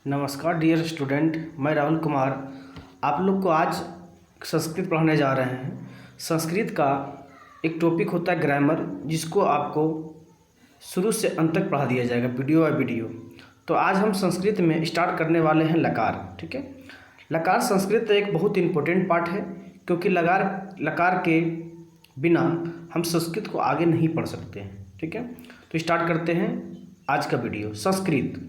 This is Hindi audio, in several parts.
नमस्कार डियर स्टूडेंट, मैं राहुल कुमार आप लोग को आज संस्कृत पढ़ाने जा रहे हैं। संस्कृत का एक टॉपिक होता है ग्रामर, जिसको आपको शुरू से अंत तक पढ़ा दिया जाएगा वीडियो बाय वीडियो। तो आज हम संस्कृत में स्टार्ट करने वाले हैं लकार। ठीक है, लकार संस्कृत एक बहुत इंपॉर्टेंट पार्ट है, क्योंकि लकार के बिना हम संस्कृत को आगे नहीं पढ़ सकते हैं। ठीक है, तो स्टार्ट करते हैं आज का वीडियो। संस्कृत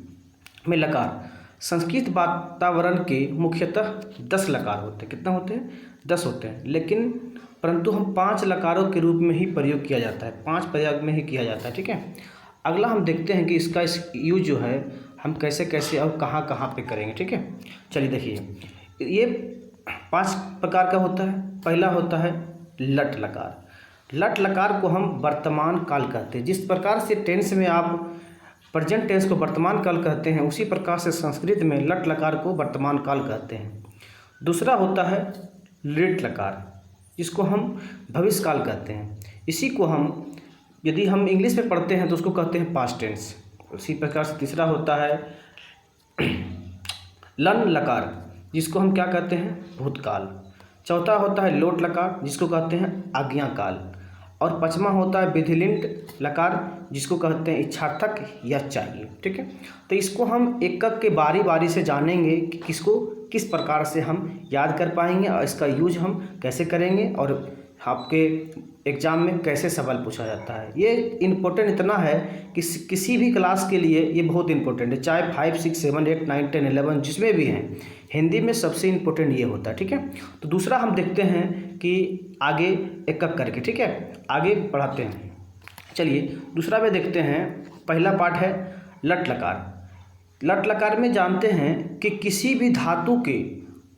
में लकार। संस्कृत वातावरण के मुख्यतः 10 लकार होते हैं। कितना होते हैं? 10 होते हैं, लेकिन परंतु हम 5 लकारों के रूप में ही प्रयोग किया जाता है, 5 प्रयोग में ही किया जाता है। ठीक है, अगला हम देखते हैं कि इसका यूज जो है हम कैसे कैसे और कहाँ कहाँ पे करेंगे। ठीक है, चलिए देखिए, ये 5 प्रकार का होता है। पहला होता है लट लकार। लट लकार को हम वर्तमान काल कहते हैं। जिस प्रकार से टेंस में आप प्रेजेंट टेंस को वर्तमान काल कहते हैं, उसी प्रकार से संस्कृत में लट लकार को वर्तमान काल कहते हैं। दूसरा होता है लिट लकार, जिसको हम भविष्य काल कहते हैं। इसी को हम यदि हम इंग्लिश में पढ़ते हैं तो उसको कहते हैं पास्ट टेंस। उसी प्रकार से तीसरा होता है लन लकार, जिसको हम क्या कहते हैं? भूतकाल। चौथा होता है लोट लकार, जिसको कहते हैं आज्ञा काल। और पांचवा होता है विधिलिंट लकार, जिसको कहते हैं इच्छार्थक या चाहिए। ठीक है, तो इसको हम एक एक के बारी बारी से जानेंगे कि किसको किस प्रकार से हम याद कर पाएंगे और इसका यूज हम कैसे करेंगे और आपके एग्ज़ाम में कैसे सवाल पूछा जाता है। ये इम्पोर्टेंट इतना है कि किसी भी क्लास के लिए ये बहुत इंपॉर्टेंट है, चाहे 5, 6, 7, 8, 9, 10, 11 जिसमें भी हैं। हिंदी में सबसे इम्पोर्टेंट ये होता है। ठीक है, तो दूसरा हम देखते हैं कि आगे एक एक करके, ठीक है, आगे पढ़ाते हैं। चलिए दूसरा में देखते हैं। पहला पार्ट है लट लकार। लट लकार में जानते हैं कि किसी भी धातु के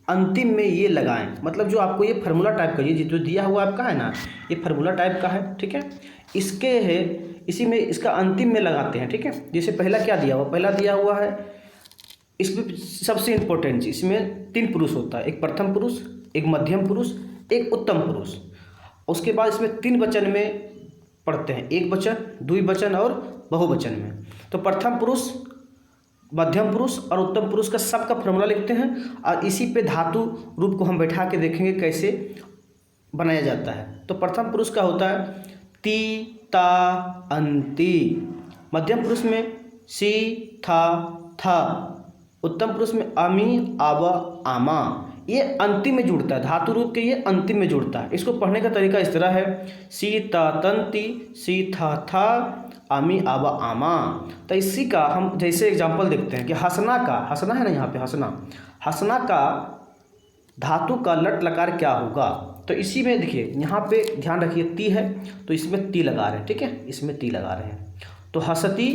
अंतिम में ये लगाएं, मतलब जो आपको ये फार्मूला टाइप का, ये जो दिया हुआ आपका है ना, ये फार्मूला टाइप का है। ठीक है, इसके है इसी में इसका अंतिम में लगाते हैं। ठीक है, जैसे पहला क्या दिया हुआ, पहला दिया हुआ है, इसमें सबसे इम्पोर्टेंट चीज, इसमें 3 पुरुष होता है, एक प्रथम पुरुष, एक मध्यम पुरुष, एक उत्तम पुरुष। उसके बाद इसमें 3 वचन में पढ़ते हैं, एक वचन, द्विवचन और बहुवचन में। तो प्रथम पुरुष, मध्यम पुरुष और उत्तम पुरुष का सबका फॉर्मूला लिखते हैं और इसी पे धातु रूप को हम बैठा के देखेंगे कैसे बनाया जाता है। तो प्रथम पुरुष का होता है ती ता अंति, मध्यम पुरुष में सी था था, उत्तम पुरुष में अमी आवा आमा। ये अंतिम में जुड़ता है, धातु रूप के ये अंतिम में जुड़ता है। इसको पढ़ने का तरीका इस तरह है, सी ता तंती, सी था था, आमी आवा आमा। तो इसी का हम जैसे एग्जांपल देखते हैं कि हंसना का, हंसना है ना यहाँ पे, हंसना का धातु का लट लकार क्या होगा। तो इसी में देखिए, यहाँ पे ध्यान रखिए, ती है तो इसमें ती लगा रहे हैं। ठीक है, इसमें ती लगा रहे हैं। तो हंसती,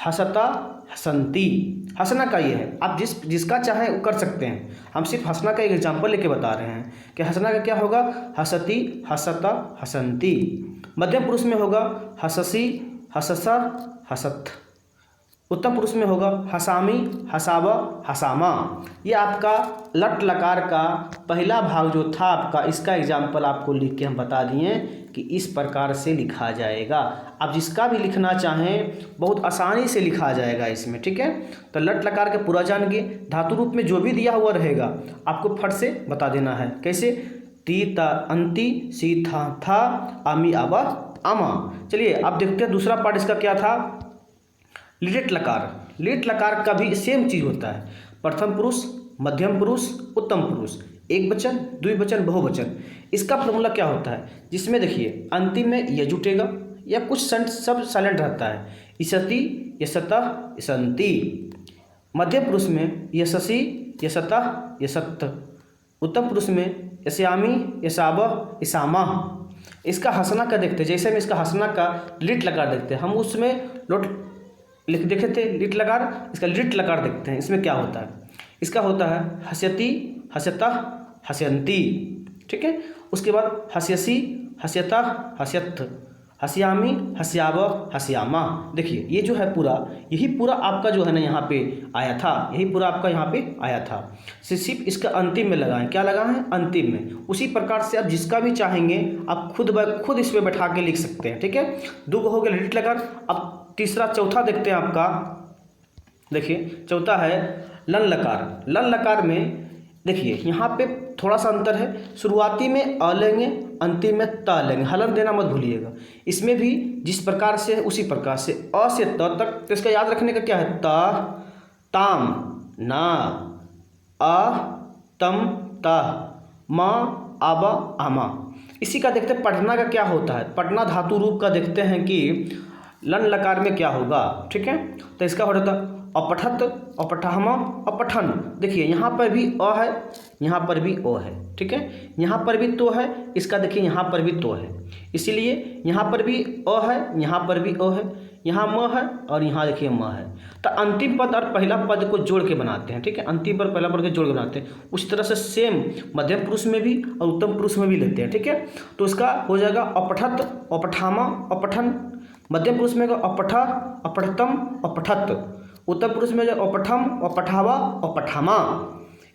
हंसता, हंसंती, हंसना का ये है। आप जिसका चाहें वो कर सकते हैं। हम सिर्फ हंसना का एक एग्जांपल लेके बता रहे हैं कि हंसना का क्या होगा, हंसती, हंसता, हंसंती। मध्यम पुरुष में होगा हंससी, हंससा, हंसत। उत्तम पुरुष में होगा हंसामी, हंसावा, हंसामा। ये आपका लट लकार का पहला भाग जो था आपका, इसका एग्जाम्पल आपको लिख के हम बता दिए कि इस प्रकार से लिखा जाएगा। आप जिसका भी लिखना चाहें बहुत आसानी से लिखा जाएगा इसमें। ठीक है, तो लट लकार का पूरा जान के धातु रूप में जो भी दिया हुआ रहेगा आपको फट से बता देना है। कैसे? ती ता अंति, सी था आमी आवा आमा। चलिए आप देखते हैं दूसरा पार्ट इसका क्या था, लिट लकार। लिट लकार का भी सेम चीज़ होता है, प्रथम पुरुष, मध्यम पुरुष, उत्तम पुरुष, एक वचन, द्विवचन, बहुवचन। इसका फॉर्मूला क्या होता है, जिसमें देखिए अंतिम में यह जुटेगा या कुछ सब साइलेंट रहता है, इसती, यसतः, इसंती। मध्यम पुरुष में यशसी, यसतः, यसत। उत्तम पुरुष में यस्यामी, यसावह, यसामा। इसका हंसना का देखते हैं, जैसे हम इसका हंसना का लिट लकार देखते हैं, हम उसमें लोट लिख देखे थे लिट लकार, इसका लिट लकार देखते हैं। इसमें क्या होता है, इसका होता है हस्यति, हस्यतः, हस्यंती। ठीक है, उसके बाद हस्यसी, हस्यतः, हस्यत, हस्यामी, हस्यावह, हस्यामा। देखिए ये जो है पूरा, यही पूरा आपका जो है ना यहाँ पे आया था, यही पूरा आपका यहाँ पे आया था। सिर्फ इसका अंतिम में लगाएं, क्या लगाएं? अंतिम में। उसी प्रकार से आप जिसका भी चाहेंगे आप खुद ब खुद इस पर बैठा के लिख सकते हैं। ठीक है, 2 हो गया लिट लकार। अब तीसरा चौथा देखते हैं आपका, देखिए चौथा है लन लकार, लन लकार में देखिए यहाँ पे थोड़ा सा अंतर है, शुरुआती में अ लेंगे, अंतिम में त लेंगे, हलन देना मत भूलिएगा। इसमें भी जिस प्रकार से है उसी प्रकार से अ से त तक, तो इसका याद रखने का क्या है, त, ताम, ना, अ, तम, ता, म, आबा, आमा। इसी का देखते हैं पढ़ना का क्या होता है, पढ़ना धातु रूप का देखते हैं कि लन लकार में क्या होगा, ठीक है। तो इसका हो जाता अपठत, अपठहमा, अपठन। देखिए यहाँ पर भी अ है, यहाँ पर भी ओ है, ठीक है। यहाँ पर भी तो है, इसका देखिए यहाँ पर भी तो है, इसीलिए यहाँ पर भी अ है, यहाँ पर भी ओ है, यहाँ म है और यहाँ देखिए म है। तो अंतिम पद और पहला पद को जोड़ के बनाते हैं, ठीक है। अंतिम पद पहला पद को जोड़ के बनाते हैं। उसी तरह से सेम मध्यम पुरुष में भी और उत्तम पुरुष में भी लेते हैं, ठीक है। तो इसका हो जाएगा अपठत, अपठामा, अपठन। मध्यम पुरुष में अपठा, अपठतम, अपठत। उत्तम पुरुष में अपठम, अपठावा, अपठामा।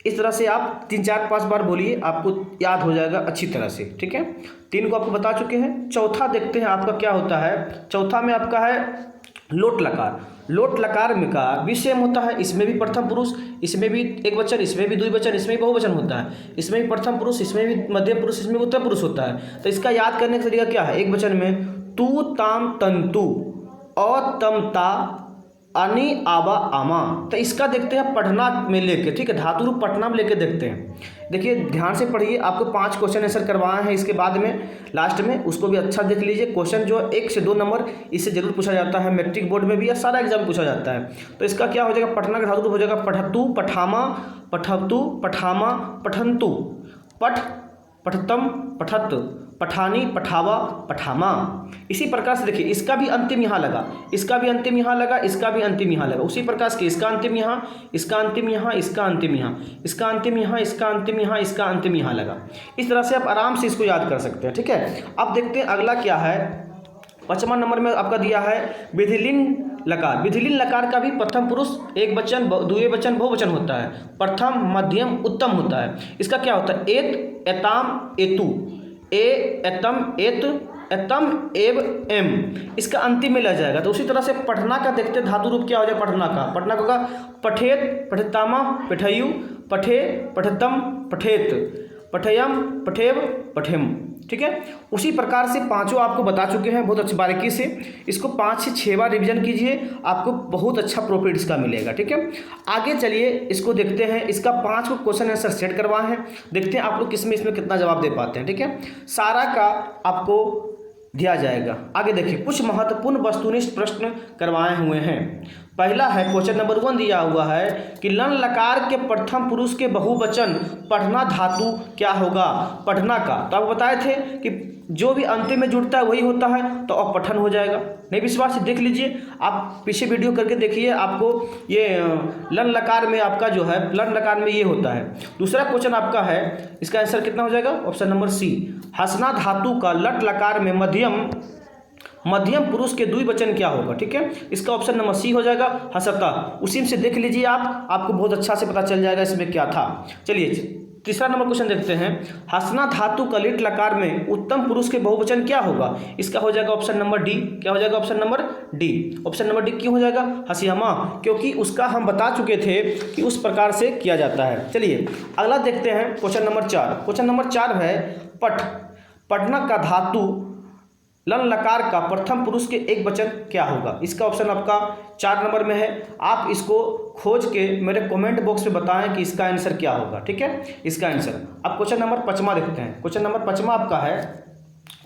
इस तरह से आप 3 4 5 बार बोलिए, आपको याद हो जाएगा अच्छी तरह से, ठीक है। 3 को आपको बता चुके हैं। चौथा देखते हैं आपका क्या होता है। चौथा में आपका है लोट लकार। लोट लकार में का भी सेम होता है, इसमें भी प्रथम पुरुष, इसमें भी एक वचन, इसमें भी द्विवचन, इसमें भी बहुवचन होता है। इसमें भी प्रथम पुरुष, इसमें भी मध्यम पुरुष, इसमें भी उत्तम पुरुष होता है। तो इसका याद करने का तरीका क्या है, एक वचन में तू, ताम, तंतु, अ, तम, ता, अनि, आबा, आमा। तो इसका देखते हैं पढ़ना में लेके, ठीक है, धातु रूप पढ़ना में लेके देखते हैं। देखिए ध्यान से पढ़िए, आपको 5 क्वेश्चन आंसर करवाए हैं इसके बाद में लास्ट में, उसको भी अच्छा देख लीजिए। क्वेश्चन जो 1 से 2 नंबर इससे जरूर पूछा जाता है, मैट्रिक बोर्ड में भी या सारा एग्जाम पूछा जाता है। तो इसका क्या हो जाएगा, पढ़ना का धातु रूप हो जाएगा पठतु, पठामा, पठतु, पठामा, पठंतु, पठ, पठतम, पठत, पठानी, पठावा, पठामा। इसी प्रकार से देखिए इसका भी अंतिम यहाँ लगा, इसका भी अंतिम यहाँ लगा, इसका भी अंतिम यहाँ लगा। उसी प्रकार से इसका अंतिम यहाँ, इसका अंतिम यहाँ, इसका अंतिम यहाँ, इसका अंतिम यहाँ, इसका अंतिम यहाँ, इसका अंतिम यहाँ लगा। इस तरह से आप आराम से इसको याद कर सकते हैं, ठीक है। अब देखते हैं अगला क्या है। 5वां नंबर में आपका दिया है विधिलिंग लकार। विधिलिंग लकार का भी प्रथम पुरुष, एक वचन, द्विवचन, बहुवचन होता है। प्रथम, मध्यम, उत्तम होता है। इसका क्या होता है, एत, एताम, एतु, ए, एतम, एत, एतम, एव, एम। इसका अंतिम में लग जाएगा। तो उसी तरह से पढ़ना का देखते धातु रूप क्या हो जाए पढ़ना का। पढ़ना का होगा पठेत, पठतामा, पठयु, पठे, पठतम, पठेत, पठयम, पठेव, पठेम, ठीक है। उसी प्रकार से 5 आपको बता चुके हैं बहुत अच्छी बारीकी से। इसको 5 से 6 बार रिवीजन कीजिए, आपको बहुत अच्छा प्रॉफिट इसका मिलेगा, ठीक है। आगे चलिए इसको देखते हैं। इसका 5 को क्वेश्चन आंसर सेट करवाए हैं, देखते हैं आप लोग किसमें इसमें कितना जवाब दे पाते हैं, ठीक है। सारा का आपको दिया जाएगा। आगे देखिए कुछ महत्वपूर्ण वस्तुनिष्ठ प्रश्न करवाए हुए हैं। पहला है क्वेश्चन नंबर 1 दिया हुआ है कि लन लकार के प्रथम पुरुष के बहुवचन पढ़ना धातु क्या होगा, पढ़ना का। तो आप बताए थे कि जो भी अंतिम में जुड़ता है वही होता है, तो अपठन हो जाएगा। नहीं विश्वास देख लीजिए, आप पीछे वीडियो करके देखिए, आपको ये लन लकार में आपका जो है लन लकार में ये होता है। दूसरा क्वेश्चन आपका है, इसका आंसर कितना हो जाएगा, ऑप्शन नंबर सी। हसना धातु का लट लकार में मध्यम पुरुष के द्विवचन क्या होगा, ठीक है। इसका ऑप्शन नंबर सी हो जाएगा, हसता। उसी से देख लीजिए आप, आपको बहुत अच्छा से पता चल जाएगा इसमें क्या था। चलिए तीसरा नंबर क्वेश्चन देखते हैं। हसना धातु का लिट लकार में उत्तम पुरुष के बहुवचन क्या होगा, इसका हो जाएगा ऑप्शन नंबर डी। क्या हो जाएगा, option number D. Option number D क्यों हो जाएगा, हसियामा, क्योंकि उसका हम बता चुके थे कि उस प्रकार से किया जाता है। चलिए अगला देखते हैं क्वेश्चन नंबर 4। क्वेश्चन नंबर 4 है पठना का धातु लन लकार का प्रथम पुरुष के एक वचन क्या होगा। इसका ऑप्शन आपका 4 नंबर में है। आप इसको खोज के मेरे कमेंट बॉक्स में बताएं कि इसका आंसर क्या होगा, ठीक है, इसका आंसर। अब क्वेश्चन नंबर 5वां देखते हैं। क्वेश्चन नंबर 5वां आपका है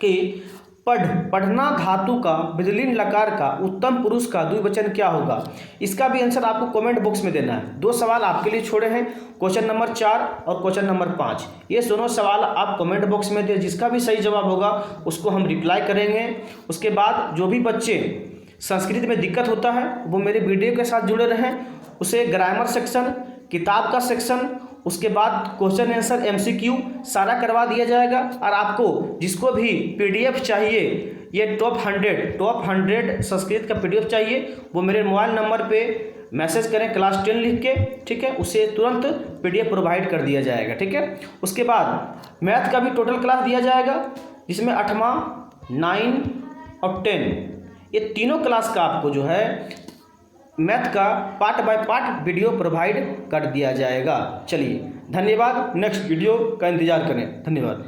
कि पढ़ना धातु का विधिलिंग लकार का उत्तम पुरुष का द्विवचन क्या होगा। इसका भी आंसर आपको कमेंट बॉक्स में देना है। 2 सवाल आपके लिए छोड़े हैं, क्वेश्चन नंबर 4 और क्वेश्चन नंबर 5। ये दोनों सवाल आप कमेंट बॉक्स में दें, जिसका भी सही जवाब होगा उसको हम रिप्लाई करेंगे। उसके बाद जो भी बच्चे संस्कृत में दिक्कत होता है वो मेरे वीडियो के साथ जुड़े रहें, उसे ग्रामर सेक्शन, किताब का सेक्शन, उसके बाद क्वेश्चन आंसर MCQ सारा करवा दिया जाएगा। और आपको जिसको भी PDF चाहिए, ये टॉप 100 संस्कृत का PDF चाहिए, वो मेरे मोबाइल नंबर पे मैसेज करें क्लास 10 लिख के, ठीक है, उसे तुरंत PDF प्रोवाइड कर दिया जाएगा, ठीक है। उसके बाद मैथ का भी टोटल क्लास दिया जाएगा, जिसमें 8वां, 9 और 10 ये तीनों क्लास का आपको जो है मैथ का part by part video provide कर दिया जाएगा। चलिए धन्यवाद, नेक्स्ट वीडियो का इंतज़ार करें। धन्यवाद।